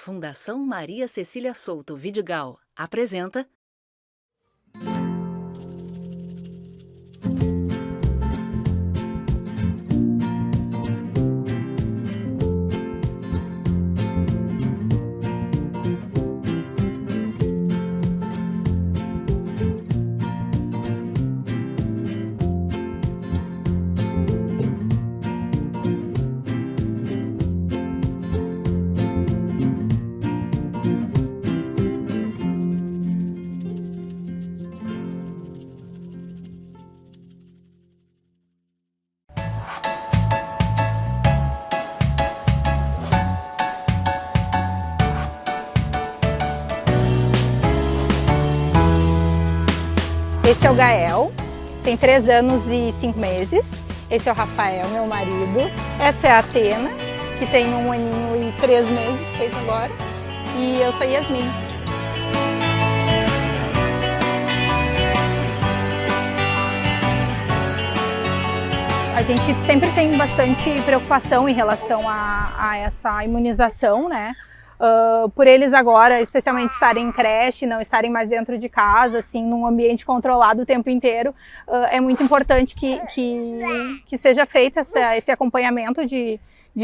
Fundação Maria Cecília Souto Vidigal apresenta Esse é o Gael, tem 3 anos e 5 meses. Esse é o Rafael, meu marido. Essa é a Atena, que tem 1 aninho e 3 meses, feito agora. E eu sou Yasmin. A gente sempre tem bastante preocupação em relação a essa imunização, né? Por eles agora, especialmente estarem em creche, não estarem mais dentro de casa, assim, num ambiente controlado o tempo inteiro, é muito importante que seja feito esse acompanhamento de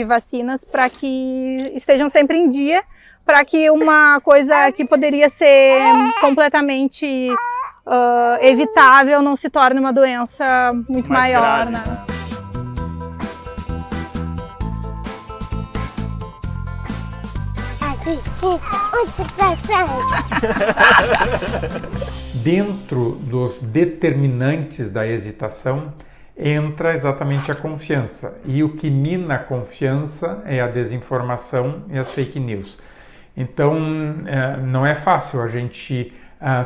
vacinas para que estejam sempre em dia, para que uma coisa que poderia ser completamente evitável não se torne uma doença muito maior, né? Dentro dos determinantes da hesitação entra exatamente a confiança, e o que mina a confiança é a desinformação e as fake news. Então não é fácil a gente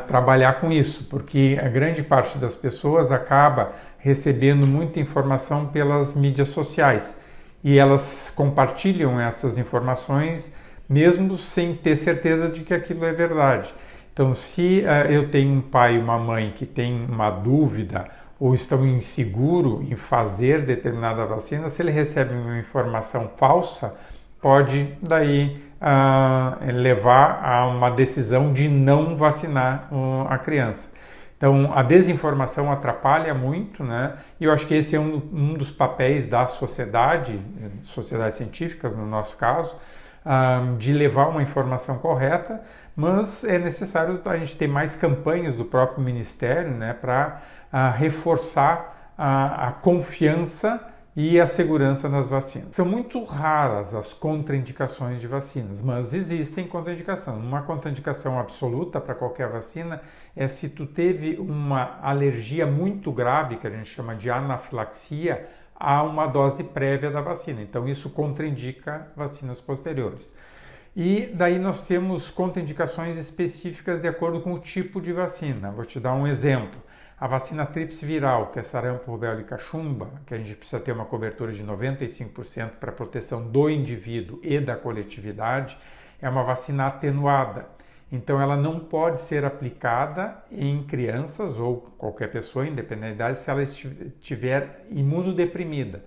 trabalhar com isso, porque a grande parte das pessoas acaba recebendo muita informação pelas mídias sociais e elas compartilham essas informações mesmo sem ter certeza de que aquilo é verdade. Então, se eu tenho um pai e uma mãe que têm uma dúvida ou estão inseguros em fazer determinada vacina, se ele recebe uma informação falsa, pode daí levar a uma decisão de não vacinar a criança. Então, a desinformação atrapalha muito, né? E eu acho que esse é um dos papéis da sociedades científicas, no nosso caso, de levar uma informação correta, mas é necessário a gente ter mais campanhas do próprio Ministério, né, para reforçar a confiança e a segurança nas vacinas. São muito raras as contraindicações de vacinas, mas existem contraindicações. Uma contraindicação absoluta para qualquer vacina é se tu teve uma alergia muito grave, que a gente chama de anafilaxia, a uma dose prévia da vacina. Então isso contraindica vacinas posteriores. E daí nós temos contraindicações específicas de acordo com o tipo de vacina. Vou te dar um exemplo. A vacina tríplice viral, que é sarampo, rubéola e cachumba, que a gente precisa ter uma cobertura de 95% para proteção do indivíduo e da coletividade, é uma vacina atenuada. Então ela não pode ser aplicada em crianças ou qualquer pessoa, independente da idade, se ela estiver imunodeprimida.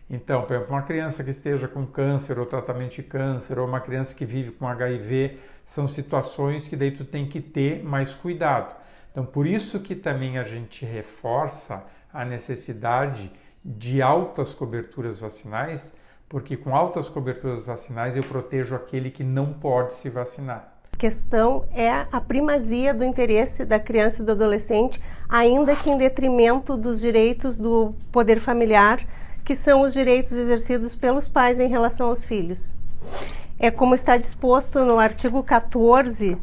Então, por exemplo, uma criança que esteja com câncer ou tratamento de câncer, ou uma criança que vive com HIV, são situações que daí tu tem que ter mais cuidado. Então, por isso que também a gente reforça a necessidade de altas coberturas vacinais, porque com altas coberturas vacinais eu protejo aquele que não pode se vacinar. A questão é a primazia do interesse da criança e do adolescente, ainda que em detrimento dos direitos do poder familiar, que são os direitos exercidos pelos pais em relação aos filhos. É como está disposto no artigo 14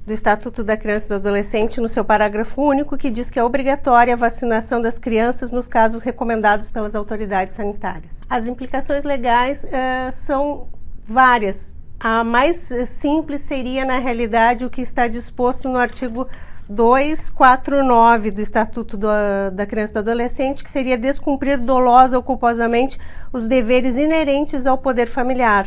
do Estatuto da Criança e do Adolescente, no seu parágrafo único, que diz que é obrigatória a vacinação das crianças nos casos recomendados pelas autoridades sanitárias. As implicações legais são várias. A mais simples seria, na realidade, o que está disposto no artigo 249 do Estatuto da Criança e do Adolescente, que seria descumprir dolosa ou culposamente os deveres inerentes ao poder familiar,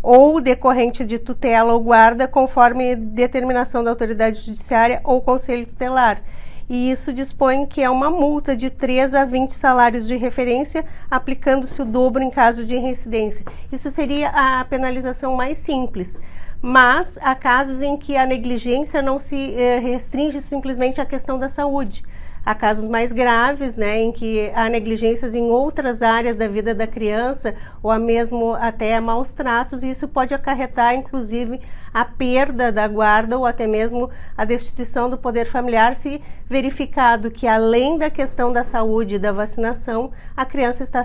ou decorrente de tutela ou guarda, conforme determinação da autoridade judiciária ou conselho tutelar. e isso dispõe que é uma multa de 3 a 20 salários de referência, aplicando-se o dobro em caso de reincidência. Isso seria a penalização mais simples. Mas há casos em que a negligência não se restringe simplesmente à questão da saúde. Há casos mais graves, né, em que há negligências em outras áreas da vida da criança, ou mesmo até maus tratos, e isso pode acarretar, inclusive, a perda da guarda ou até mesmo a destituição do poder familiar, se verificado que, além da questão da saúde e da vacinação, a criança está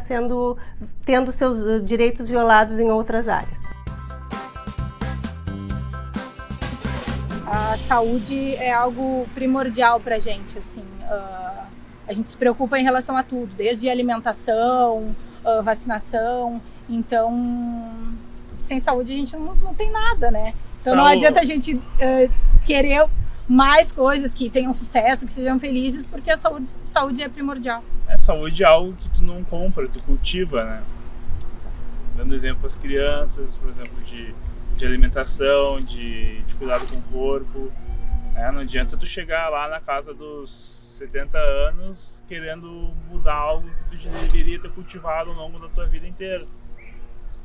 tendo seus direitos violados em outras áreas. A saúde é algo primordial para a gente, assim, a gente se preocupa em relação a tudo, desde alimentação, vacinação, então sem saúde a gente não tem nada, né? Então não adianta a gente querer mais coisas que tenham sucesso, que sejam felizes, porque a saúde é primordial. A saúde é algo que tu não compra, tu cultiva, né? Dando exemplo às crianças, por exemplo, de alimentação, de cuidado com o corpo. Não adianta tu chegar lá na casa dos 70 anos querendo mudar algo que tu deveria ter cultivado ao longo da tua vida inteira.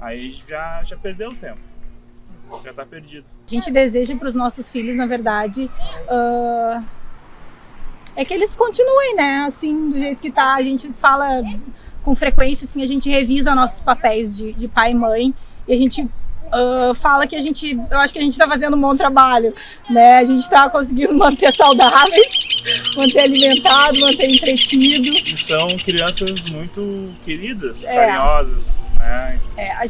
Aí já perdeu o tempo, já tá perdido. A gente deseja para os nossos filhos, na verdade, é que eles continuem, né, assim, do jeito que tá. A gente fala com frequência, assim, a gente revisa nossos papéis de pai e mãe, e a gente fala que eu acho que a gente está fazendo um bom trabalho, né? A gente está conseguindo manter saudáveis, manter alimentado, manter entretido. E são crianças muito queridas, carinhosas, né? A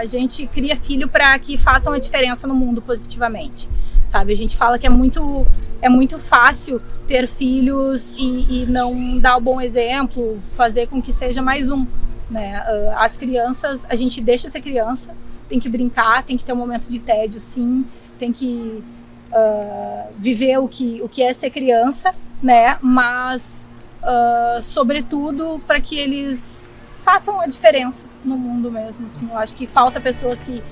gente cria filho para que façam a diferença no mundo positivamente, sabe? A gente fala que é muito fácil ter filhos e não dar o bom exemplo, fazer com que seja mais um, né? As crianças, a gente deixa ser criança, tem que brincar, tem que ter um momento de tédio, sim, tem que viver o que é ser criança, né? Mas, sobretudo, para que eles façam a diferença no mundo mesmo, assim. Eu acho que falta pessoas que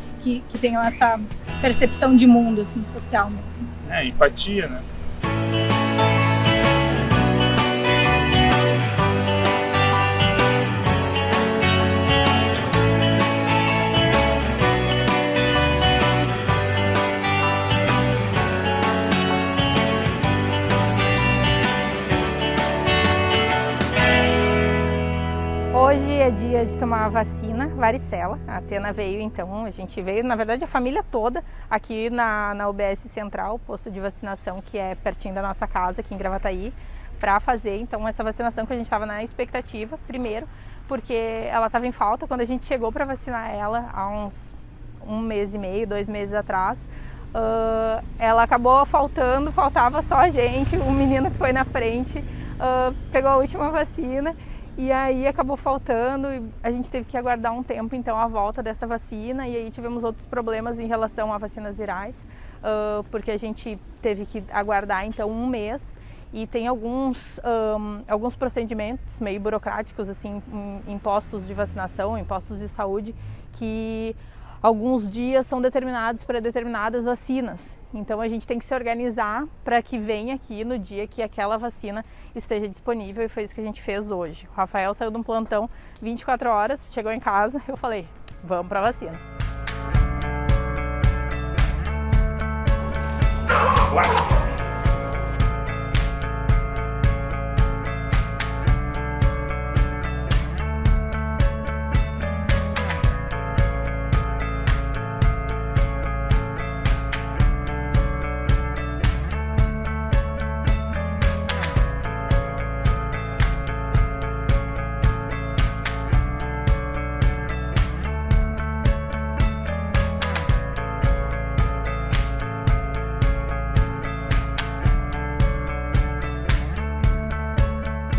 tenham essa percepção de mundo, assim, social mesmo. Empatia, né? Hoje é dia de tomar a vacina varicela. A Atena veio, então a gente veio, na verdade a família toda, aqui na UBS Central, posto de vacinação que é pertinho da nossa casa, aqui em Gravataí, para fazer então essa vacinação que a gente estava na expectativa, primeiro, porque ela estava em falta quando a gente chegou para vacinar ela há uns 1 mês e meio, 2 meses atrás. Ela acabou faltava só a gente, o menino que foi na frente, pegou a última vacina. E aí acabou faltando e a gente teve que aguardar um tempo, então, a volta dessa vacina. E aí tivemos outros problemas em relação a vacinas virais, porque a gente teve que aguardar, então, 1 mês. E tem alguns procedimentos meio burocráticos, assim, em postos de vacinação, em postos de saúde, que alguns dias são determinados para determinadas vacinas. Então a gente tem que se organizar para que venha aqui no dia que aquela vacina esteja disponível, e foi isso que a gente fez hoje. O Rafael saiu de um plantão 24 horas, chegou em casa, eu falei, vamos para a vacina.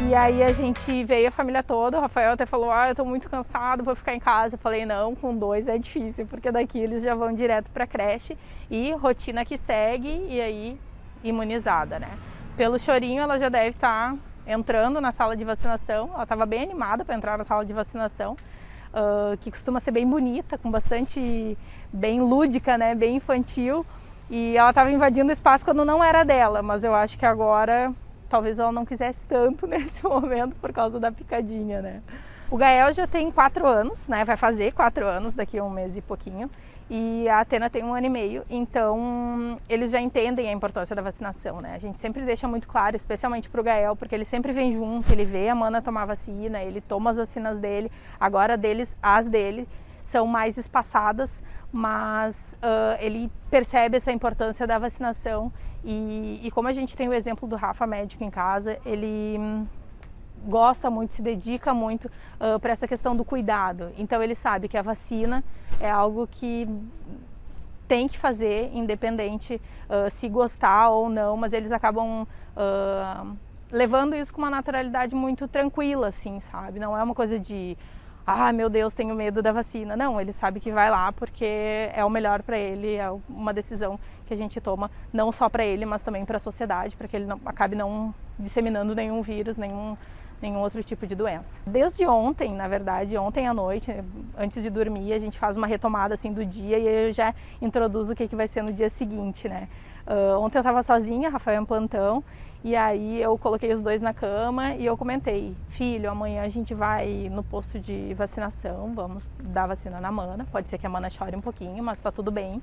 E aí a gente veio, a família toda, o Rafael até falou, eu tô muito cansado, vou ficar em casa. Eu falei, não, com 2 é difícil, porque daqui eles já vão direto pra creche e rotina que segue, e aí imunizada, né? Pelo chorinho ela já deve estar entrando na sala de vacinação, ela estava bem animada para entrar na sala de vacinação, que costuma ser bem bonita, com bastante, bem lúdica, né? Bem infantil, e ela estava invadindo o espaço quando não era dela, mas eu acho que agora talvez ela não quisesse tanto nesse momento por causa da picadinha, né? O Gael já tem 4 anos, né? Vai fazer 4 anos daqui a um mês e pouquinho. E a Atena tem 1 ano e meio, então eles já entendem a importância da vacinação, né? A gente sempre deixa muito claro, especialmente para o Gael, porque ele sempre vem junto, ele vê a Mana tomar vacina, ele toma as vacinas dele, agora as dele são mais espaçadas, mas ele percebe essa importância da vacinação e como a gente tem o exemplo do Rafa médico em casa, ele gosta muito, se dedica muito para essa questão do cuidado. Então ele sabe que a vacina é algo que tem que fazer, independente se gostar ou não, mas eles acabam levando isso com uma naturalidade muito tranquila, assim, sabe? Não é uma coisa de, meu Deus, tenho medo da vacina. Não, ele sabe que vai lá porque é o melhor para ele, é uma decisão que a gente toma não só para ele, mas também para a sociedade, para que ele não acabe não disseminando nenhum vírus, nenhum outro tipo de doença. Desde ontem, na verdade, ontem à noite, antes de dormir, a gente faz uma retomada assim do dia e eu já introduzo o que vai ser no dia seguinte, né? Ontem eu estava sozinha, Rafael em plantão, e aí eu coloquei os dois na cama e eu comentei, filho, amanhã a gente vai no posto de vacinação, vamos dar vacina na Mana, pode ser que a Mana chore um pouquinho, mas tá tudo bem.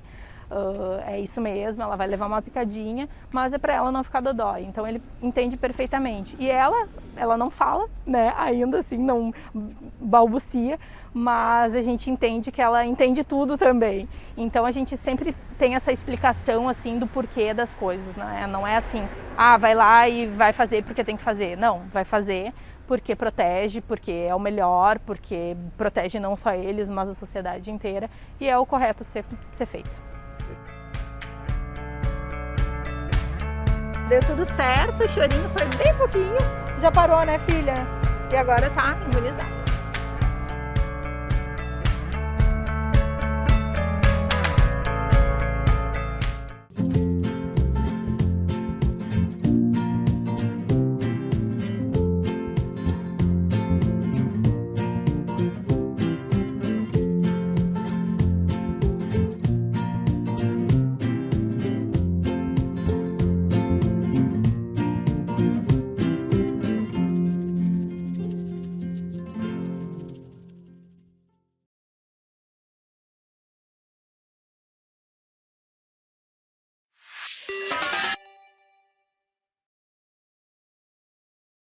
É isso mesmo, ela vai levar uma picadinha, mas é para ela não ficar dodói, então ele entende perfeitamente. E ela não fala, né, ainda assim, não balbucia, mas a gente entende que ela entende tudo também. Então a gente sempre tem essa explicação, assim, do porquê das coisas, né? Não é assim, vai lá e vai fazer porque tem que fazer. Não, vai fazer porque protege, porque é o melhor, porque protege não só eles, mas a sociedade inteira, e é o correto ser feito. Deu tudo certo, o chorinho foi bem pouquinho. Já parou, né, filha? E agora tá imunizada.